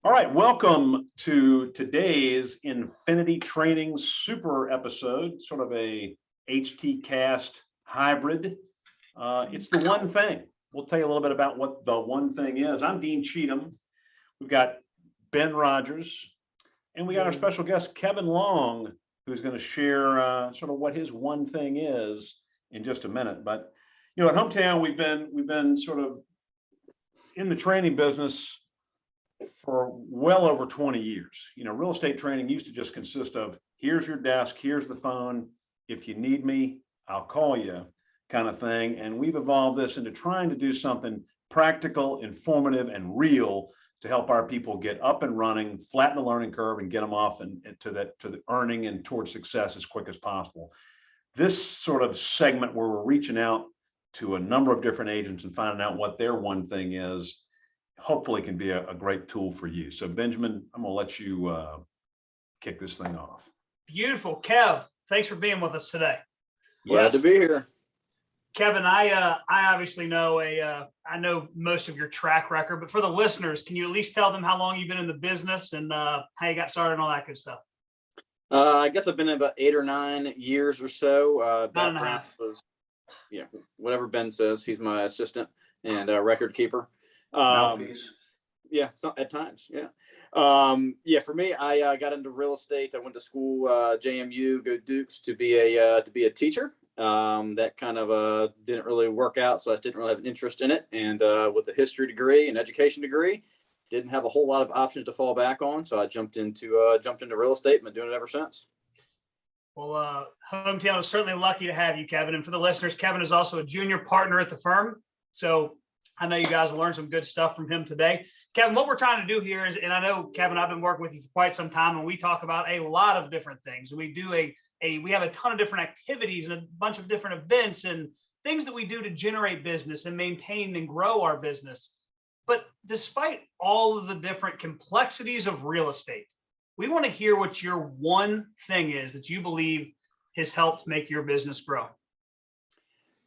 All right, welcome to today's Infinity Training Super episode, sort of a HT Cast hybrid. It's the one thing. We'll tell you a little bit about what the one thing is. I'm Dean Cheatham. We've got Ben Rogers, and we got our special guest, Kevin Long, who's going to share sort of what his one thing is in just a minute. But, you know, at Hometown, we've been sort of in the training business for well over 20 years. You know, real estate training used to just consist of here's your desk, here's the phone. If you need me, I'll call you kind of thing. And we've evolved this into trying to do something practical, informative, and real to help our people get up and running, flatten the learning curve, and get them off and to the earning and towards success as quick as possible. This sort of segment where we're reaching out to a number of different agents and finding out what their one thing is, hopefully can be a great tool for you. So Benjamin, I'm gonna let you kick this thing off. Beautiful. Kev, thanks for being with us today. Glad to be here. Kevin, I obviously know I know most of your track record, but for the listeners, can you at least tell them how long you've been in the business and how you got started and all that good stuff? I guess I've been in about 8 or 9 years or so. Background was, whatever Ben says. He's my assistant and record keeper. Yeah, at times. Yeah. For me, I got into real estate. I went to school, JMU, go Dukes, to be a teacher. That kind of didn't really work out, so I didn't really have an interest in it. And with a history degree and education degree, didn't have a whole lot of options to fall back on. So I jumped into real estate and been doing it ever since. Well, Hometown is certainly lucky to have you, Kevin. And for the listeners, Kevin is also a junior partner at the firm. So I know you guys will learn some good stuff from him today. Kevin, what we're trying to do here is, and I know, Kevin, I've been working with you for quite some time, and we talk about a lot of different things. We do we have a ton of different activities and a bunch of different events and things that we do to generate business and maintain and grow our business. But despite all of the different complexities of real estate, we want to hear what your one thing is that you believe has helped make your business grow.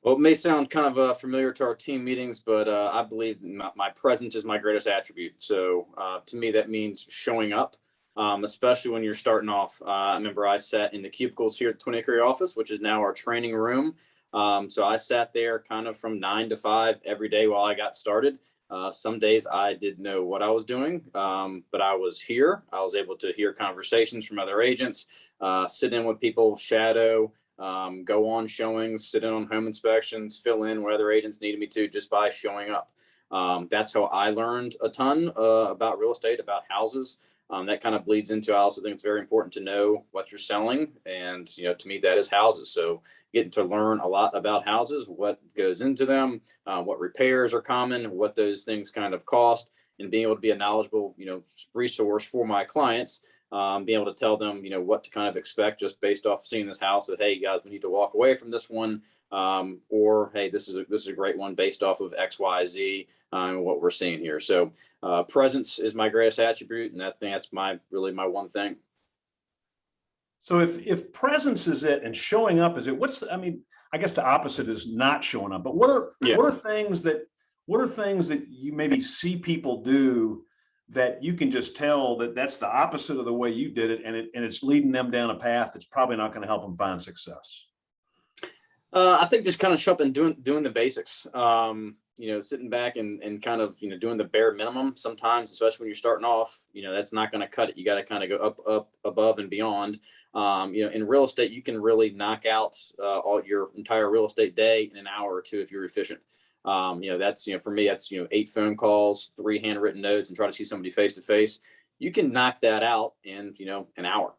Well, it may sound kind of familiar to our team meetings, but I believe my presence is my greatest attribute. So to me, that means showing up, especially when you're starting off. I remember I sat in the cubicles here at the Twin Acre office, which is now our training room. So I sat there kind of from 9 to 5 every day while I got started. Some days I didn't know what I was doing, but I was here. I was able to hear conversations from other agents, sit in with people, shadow, go on showings, sit in on home inspections, fill in where other agents needed me to just by showing up. That's how I learned a ton about real estate, about houses. That kind of bleeds into, I also think it's very important to know what you're selling. And, to me, that is houses. So getting to learn a lot about houses, what goes into them, what repairs are common, what those things kind of cost, and being able to be a knowledgeable, resource for my clients. Being able to tell them, what to kind of expect just based off seeing this house, that, hey, you guys, we need to walk away from this one. Or, hey, this is a great one based off of X, Y, Z, and what we're seeing here. So presence is my greatest attribute, and I think that's really my one thing. So if presence is it and showing up is it, I guess the opposite is not showing up, but what are things that you maybe see people do that you can just tell that that's the opposite of the way you did it, and it's leading them down a path that's probably not going to help them find success? I think just kind of show up and doing the basics. Sitting back and kind of doing the bare minimum sometimes, especially when you're starting off. That's not going to cut it. You got to kind of go up above and beyond. In real estate, you can really knock out all your entire real estate day in an hour or two if you're efficient. That's, for me, that's, 8 phone calls, 3 handwritten notes, and try to see somebody face to face. You can knock that out in, an hour.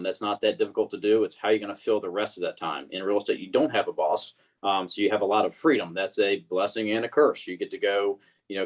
That's not that difficult to do. It's how you're going to fill the rest of that time. In real estate, you don't have a boss. So you have a lot of freedom. That's a blessing and a curse. You get to go,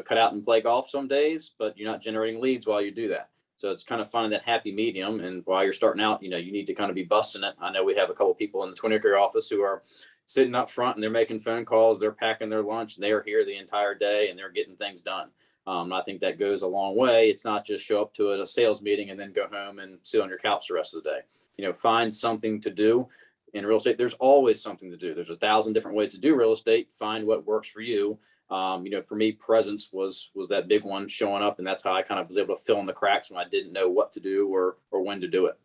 cut out and play golf some days, but you're not generating leads while you do that. So it's kind of finding that happy medium. And while you're starting out, you need to kind of be busting it. I know we have a couple of people in the Twin Acre office who are sitting up front and they're making phone calls, they're packing their lunch, and they are here the entire day and they're getting things done. I think that goes a long way. It's not just show up to a sales meeting and then go home and sit on your couch the rest of the day. Find something to do. In real estate, there's always something to do. There's 1,000 different ways to do real estate. Find what works for you. For me, presence was that big one showing up, and that's how I kind of was able to fill in the cracks when I didn't know what to do or when to do it.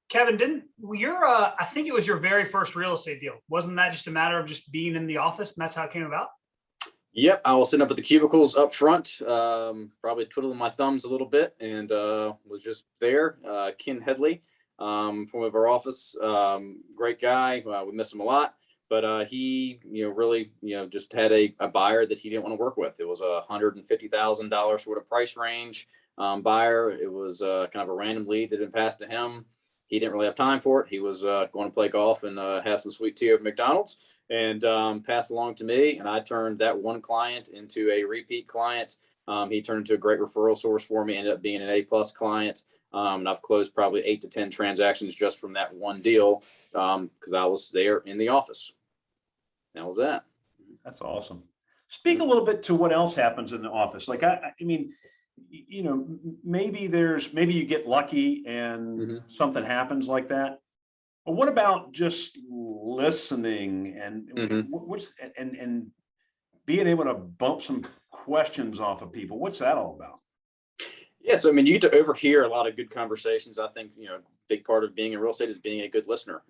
Kevin, I think it was your very first real estate deal. Wasn't that just a matter of just being in the office and that's how it came about? Yep, I was sitting up at the cubicles up front, probably twiddling my thumbs a little bit, and was just there. Ken Headley from our office, great guy. We miss him a lot, but he, really, just had a buyer that he didn't want to work with. It was $150,000 sort of price range buyer. It was kind of a random lead that had been passed to him. He didn't really have time for it. He was going to play golf and have some sweet tea over McDonald's, and passed along to me. And I turned that one client into a repeat client. He turned into a great referral source for me, ended up being an A+ client. And I've closed probably 8 to 10 transactions just from that one deal because I was there in the office. That was that. That's awesome. Speak a little bit to what else happens in the office. Like, I mean, maybe you get lucky and something happens like that. But what about just listening and and being able to bump some questions off of people? What's that all about? Yeah, so I mean, you get to overhear a lot of good conversations. I think, a big part of being in real estate is being a good listener.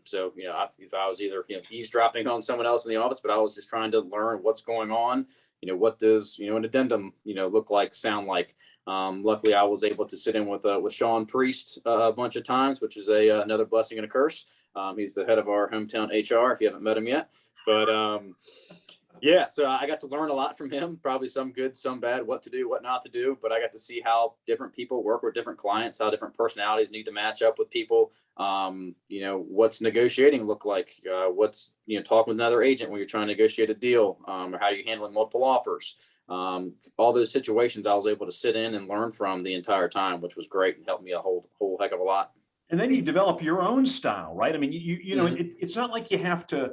So, I was either, eavesdropping on someone else in the office, but I was just trying to learn what's going on. What does, an addendum, look like, sound like. Luckily, I was able to sit in with Sean Priest a bunch of times, which is another blessing and a curse. He's the head of our hometown HR, if you haven't met him yet. But yeah, so I got to learn a lot from him, probably some good, some bad, what to do, what not to do. But I got to see how different people work with different clients, how different personalities need to match up with people. What's negotiating look like, what's, talking with another agent when you're trying to negotiate a deal, or how you're handling multiple offers. All those situations I was able to sit in and learn from the entire time, which was great and helped me a whole heck of a lot. And then you develop your own style, right? I mean, it's not like you have to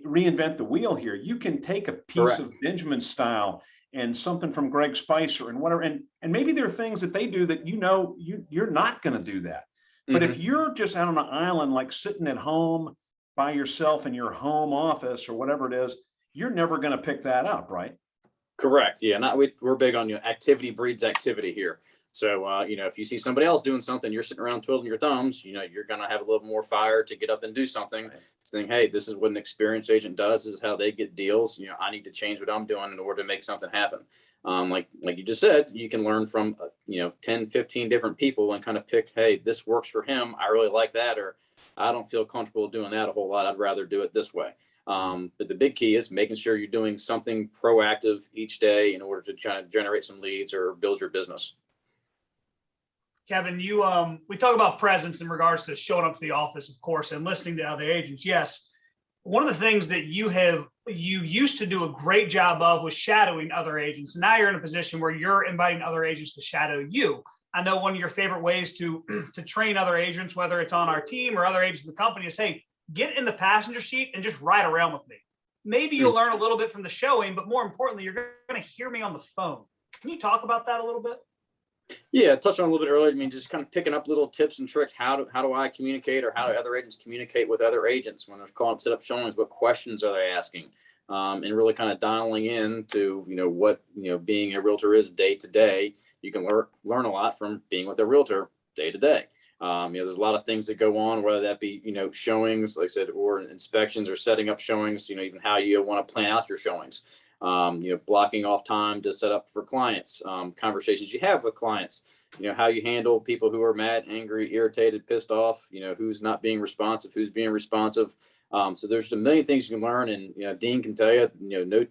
reinvent the wheel here. You can take a piece Correct. of Benjamin's style and something from Greg Spicer and whatever, and maybe there are things that they do that you're not going to do that. But if you're just out on an island, like sitting at home by yourself in your home office or whatever it is, you're never going to pick that up, right? Correct. Yeah, we're big on activity breeds activity here. So if you see somebody else doing something, you're sitting around twiddling your thumbs, you're going to have a little more fire to get up and do something, saying, hey, this is what an experienced agent does. This is how they get deals. I need to change what I'm doing in order to make something happen. Like you just said, you can learn from 10, 15 different people and kind of pick, hey, this works for him. I really like that, or I don't feel comfortable doing that a whole lot. I'd rather do it this way. But the big key is making sure you're doing something proactive each day in order to try to generate some leads or build your business. Kevin, we talk about presence in regards to showing up to the office, of course, and listening to other agents. Yes. One of the things that you used to do a great job of was shadowing other agents. Now you're in a position where you're inviting other agents to shadow you. I know one of your favorite ways to train other agents, whether it's on our team or other agents in the company, is, hey, get in the passenger seat and just ride around with me. Maybe you'll learn a little bit from the showing, but more importantly, you're going to hear me on the phone. Can you talk about that a little bit? Yeah, I touched on a little bit earlier. I mean, just kind of picking up little tips and tricks. How do I communicate, or how do other agents communicate with other agents when they're calling up, set up showings? What questions are they asking? And really kind of dialing in to, what, being a realtor is day to day. You can learn a lot from being with a realtor day to day. There's a lot of things that go on, whether that be, showings, like I said, or inspections or setting up showings, even how you want to plan out your showings. Blocking off time to set up for clients, conversations you have with clients, how you handle people who are mad, angry, irritated, pissed off, who's not being responsive, who's being responsive. So there's a million things you can learn. And, Dean can tell you, no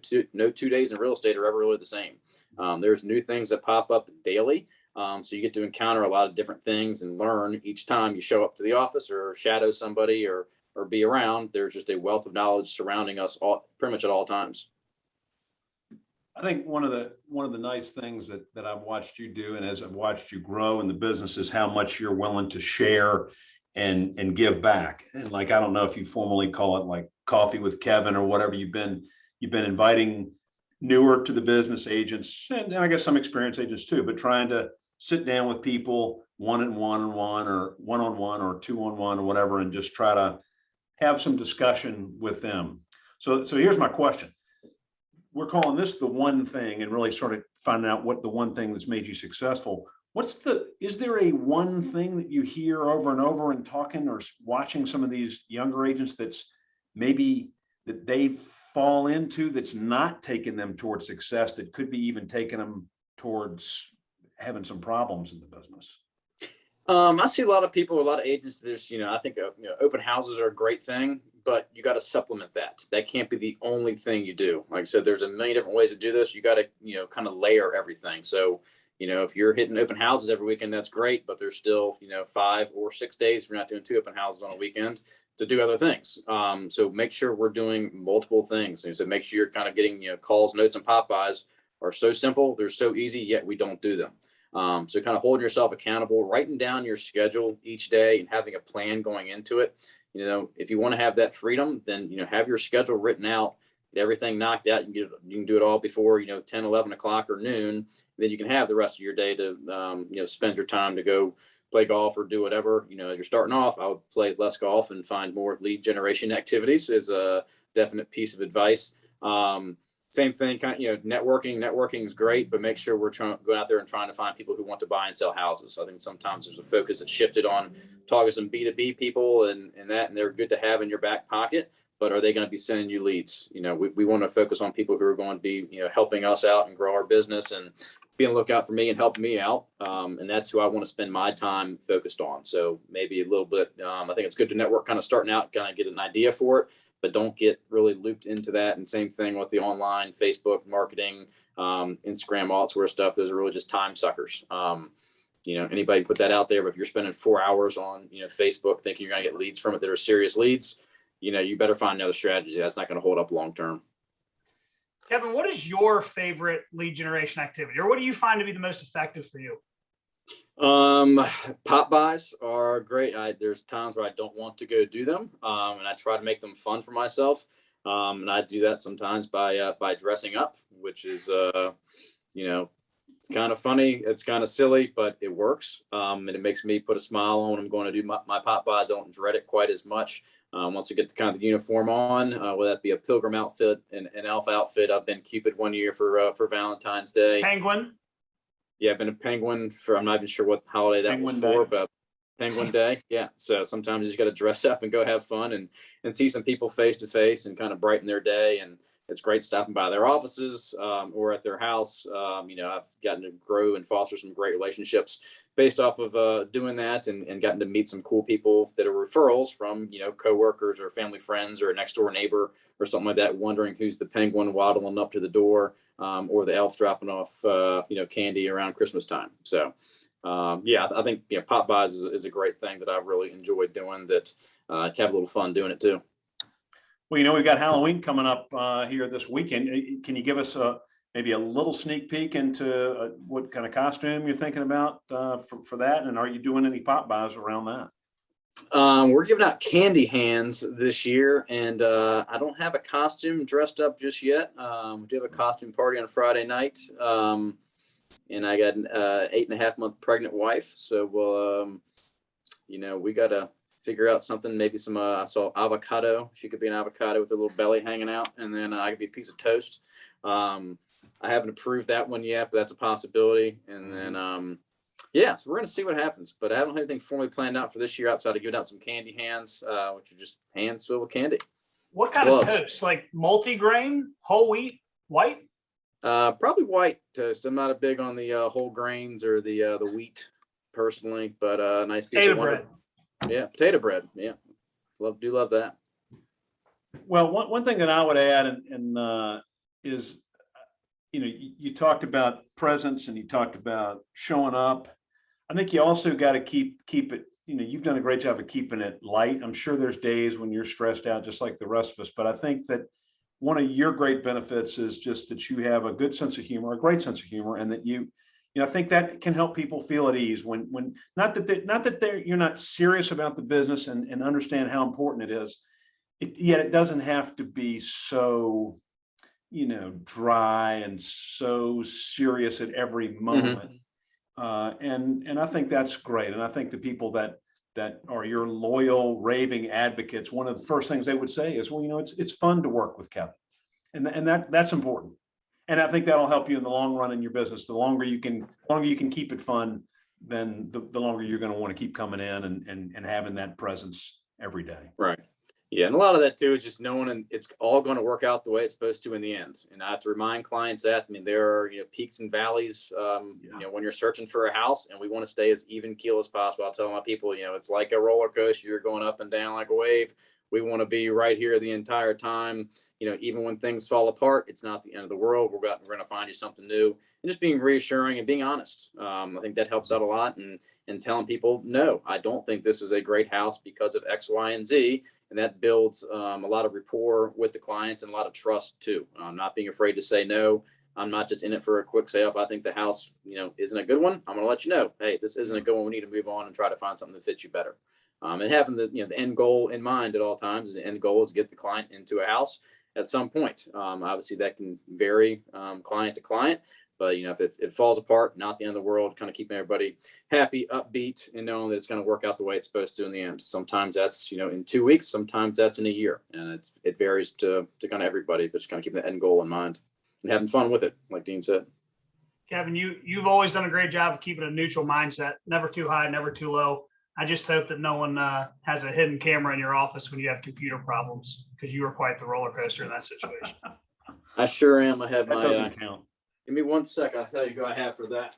2 days in real estate are ever really the same. There's new things that pop up daily. So you get to encounter a lot of different things and learn each time you show up to the office or shadow somebody or be around. There's just a wealth of knowledge surrounding us pretty much at all times. I think one of the nice things that I've watched you do, and as I've watched you grow in the business, is how much you're willing to share and give back. And like, I don't know if you formally call it like coffee with Kevin or whatever, you've been inviting newer to the business agents, and I guess some experienced agents too, but trying to sit down with people one-on-one or one-on-one or two-on-one or whatever, and just try to have some discussion with them. So here's my question. we're calling this the one thing and really sort of finding out what the one thing that's made you successful. Is there a one thing that you hear over and over in talking or watching some of these younger agents that's maybe that they fall into that's not taking them towards success, that could be even taking them towards having some problems in the business? I see a lot of people, a lot of agents. There's, I think open houses are a great thing, but you got to supplement that. That can't be the only thing you do. Like I said, there's a million different ways to do this. You got to, kind of layer everything. So, if you're hitting open houses every weekend, that's great, but there's still, 5 or 6 days if you're not doing 2 open houses on a weekend to do other things. So make sure we're doing multiple things. And so make sure you're kind of getting, calls, notes, and pop-bys are so simple. They're so easy, yet we don't do them. So kind of holding yourself accountable, writing down your schedule each day and having a plan going into it. If you want to have that freedom, then, have your schedule written out, get everything knocked out. You can do it all before, 10, 11 o'clock or noon. Then you can have the rest of your day to, spend your time to go play golf or do whatever. You're starting off, I would play less golf and find more lead generation activities is a definite piece of advice. Same thing, networking is great, but make sure we're going out there and trying to find people who want to buy and sell houses. I think sometimes there's a focus that's shifted on talking to some B2B people and they're good to have in your back pocket, but are they going to be sending you leads? We want to focus on people who are going to be, helping us out and grow our business and be on the lookout for me and helping me out. And that's who I want to spend my time focused on. So maybe a little bit, I think it's good to network kind of starting out, kind of get an idea for it, but don't get really looped into that. And same thing with the online Facebook marketing, Instagram, all that sort of stuff. Those are really just time suckers. Anybody put that out there, but if you're spending 4 hours on, Facebook thinking you're going to get leads from it that are serious leads, you better find another strategy. That's not going to hold up long-term. Kevin, what is your favorite lead generation activity, or what do you find to be the most effective for you? Pop buys are great. There's times where I don't want to go do them. And I try to make them fun for myself. And I do that sometimes by dressing up, which is, it's kind of funny. It's kind of silly, but it works. And it makes me put a smile on when I'm going to do my pop buys. I don't dread it quite as much. Once I get the kind of uniform on, whether that be a pilgrim outfit, an elf outfit. I've been Cupid one year for Valentine's Day. Penguin. Yeah, I've been a penguin for, I'm not even sure what holiday that Penguin was for, Day. but Penguin Day. Yeah. So sometimes you just got to dress up and go have fun and see some people face to face and kind of brighten their day. And it's great stopping by their offices or at their house. I've gotten to grow and foster some great relationships based off of doing that and gotten to meet some cool people that are referrals from, coworkers or family friends or a next door neighbor or something like that, wondering who's the penguin waddling up to the door or the elf dropping off, candy around Christmas time. So, I think, pop buys is a great thing that I've really enjoyed doing that. Have a little fun doing it too. Well, we've got Halloween coming up here this weekend. Can you give us maybe a little sneak peek into what kind of costume you're thinking about for that? And are you doing any pop buys around that? We're giving out candy hands this year, and I don't have a costume dressed up just yet. We do have a costume party on Friday night, and I got an 8.5-month pregnant wife. So we'll, we got to figure out something, maybe some, I saw avocado. She could be an avocado with a little belly hanging out. And then I could be a piece of toast. I haven't approved that one yet, but that's a possibility. And then, so we're going to see what happens, but I don't have anything formally planned out for this year outside of giving out some candy hands, which are just hands filled with candy. What kind Gloves. of toast? Like multi-grain, whole wheat, white? Probably white toast. I'm not a big on the whole grains or the wheat personally, but a nice piece Potato of bread. Yeah, potato bread. Yeah, love that. Well, one thing that I would add is, you talked about presence and you talked about showing up. I think you also got to keep it, you've done a great job of keeping it light. I'm sure there's days when you're stressed out just like the rest of us, but I think that one of your great benefits is just that you have a good sense of humor, a great sense of humor, and that I think that can help people feel at ease when not that you're not serious about the business and understand how important it is. Yet it doesn't have to be so, dry and so serious at every moment. And I think that's great. And I think the people that are your loyal, raving advocates, one of the first things they would say is, well, it's fun to work with Kevin, and that's important. And I think that'll help you in the long run in your business. The longer you can keep it fun, then the longer you're going to want to keep coming in and having that presence every day. Right. Yeah. And a lot of that too is just knowing and it's all going to work out the way it's supposed to in the end. And I have to remind clients that, I mean, there are, peaks and valleys, when you're searching for a house, and we want to stay as even keel as possible. I'll tell my people, it's like a roller coaster. You're going up and down like a wave. We want to be right here the entire time. Even when things fall apart, it's not the end of the world. We're going to find you something new, and just being reassuring and being honest. I think that helps out a lot, and telling people, no, I don't think this is a great house because of X, Y, and Z. And that builds a lot of rapport with the clients and a lot of trust too. Not being afraid to say no. I'm not just in it for a quick sale. If I think the house, isn't a good one, I'm going to let you know, hey, this isn't a good one. We need to move on and try to find something that fits you better. And having the end goal in mind at all times. The end goal is to get the client into a house at some point. Obviously that can vary client to client, but if it falls apart, not the end of the world, kind of keeping everybody happy, upbeat, and knowing that it's going to work out the way it's supposed to in the end. Sometimes that's, in 2 weeks, sometimes that's in a year, and it varies to kind of everybody, but just kind of keeping the end goal in mind and having fun with it, like Dean said. Kevin, you've always done a great job of keeping a neutral mindset, never too high, never too low. I just hope that no one has a hidden camera in your office when you have computer problems, because you were quite the roller coaster in that situation. I sure am. I have That my. doesn't count. Give me 1 sec. I'll tell you who I have for that.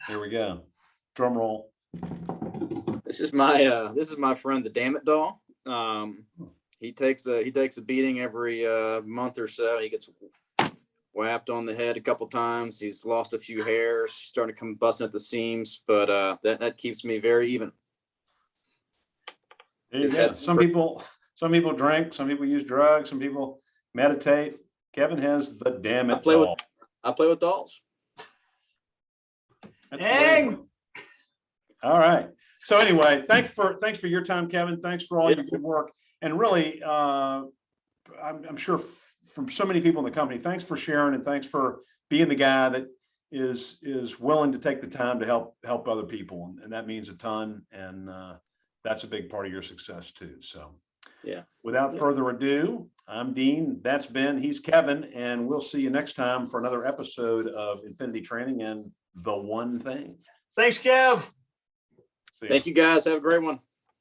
There we go. Drum roll. This is my friend, the Damn It Doll. He takes a beating every month or so. He gets whapped on the head a couple times. He's lost a few hairs. He's starting to come busting at the seams, but that keeps me very even. There you go. Some people drink, some people use drugs, some people meditate. Kevin has the Damn It Doll. I play with dolls. That's amazing. All right. So anyway, thanks for your time, Kevin. Thanks for all your good work. And really, I'm sure from so many people in the company, thanks for sharing, and thanks for being the guy that is willing to take the time to help other people. And that means a ton. And that's a big part of your success too. So yeah, without further ado, I'm Dean. That's Ben. He's Kevin. And we'll see you next time for another episode of Infinity Training and The One Thing. Thanks, Kev. Thank you guys. Have a great one.